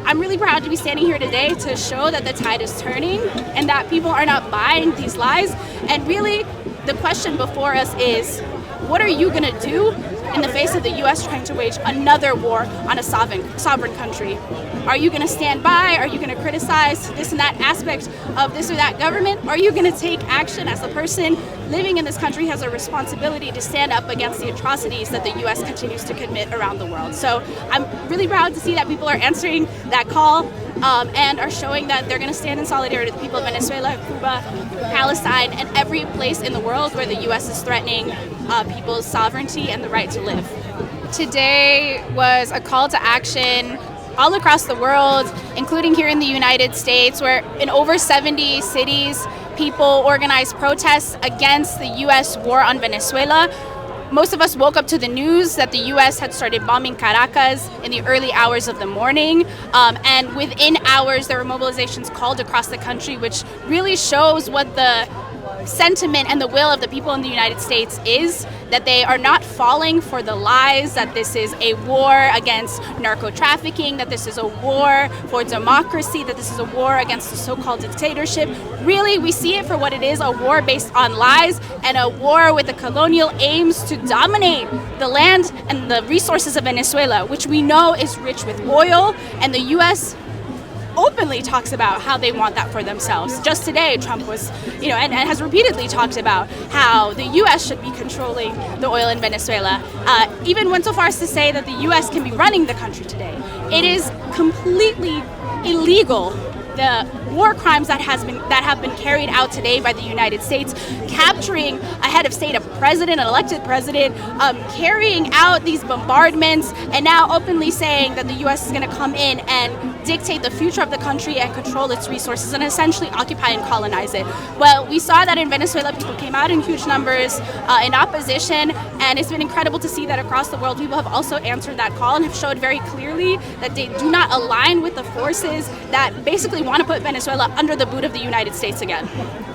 I'm really proud to be standing here today to show that the tide is turning and that people are not buying these lies. And really, the question before us is, what are you going to do in the face of the U.S. trying to wage another war on a sovereign country? Are you going to stand by? Are you going to criticize this and that aspect of this or that government? Or are you going to take action as a person living in this country has a responsibility to stand up against the atrocities that the U.S. continues to commit around the world? So I'm really proud to see that people are answering that call and are showing that they're going to stand in solidarity with the people of Venezuela, Cuba, Palestine, and every place in the world where the U.S. is threatening people's sovereignty and the right to live. Today was a call to action all across the world, including here in the United States, where in over 70 cities, people organized protests against the U.S. war on Venezuela. Most of us woke up to the news that the U.S. had started bombing Caracas in the early hours of the morning. And within hours, there were mobilizations called across the country, which really shows what the sentiment and the will of the people in the United States is, that they are not falling for the lies, that this is a war against narco-trafficking, that this is a war for democracy, that this is a war against the so-called dictatorship. Really, we see it for what it is, a war based on lies and a war with the colonial aims to dominate the land and the resources of Venezuela, which we know is rich with oil, and the U.S. openly talks about how they want that for themselves. Just today, Trump was, and has repeatedly talked about how the U.S. should be controlling the oil in Venezuela. Even went so far as to say that the U.S. can be running the country today. It is completely illegal. The war crimes that have been carried out today by the United States, capturing a head of state, a president, an elected president, carrying out these bombardments, and now openly saying that the U.S. is going to come in and dictate the future of the country and control its resources and essentially occupy and colonize it. Well, we saw that in Venezuela. People came out in huge numbers in opposition, and it's been incredible to see that across the world people have also answered that call and have showed very clearly that they do not align with the forces that basically want to put Venezuela under the boot of the United States again.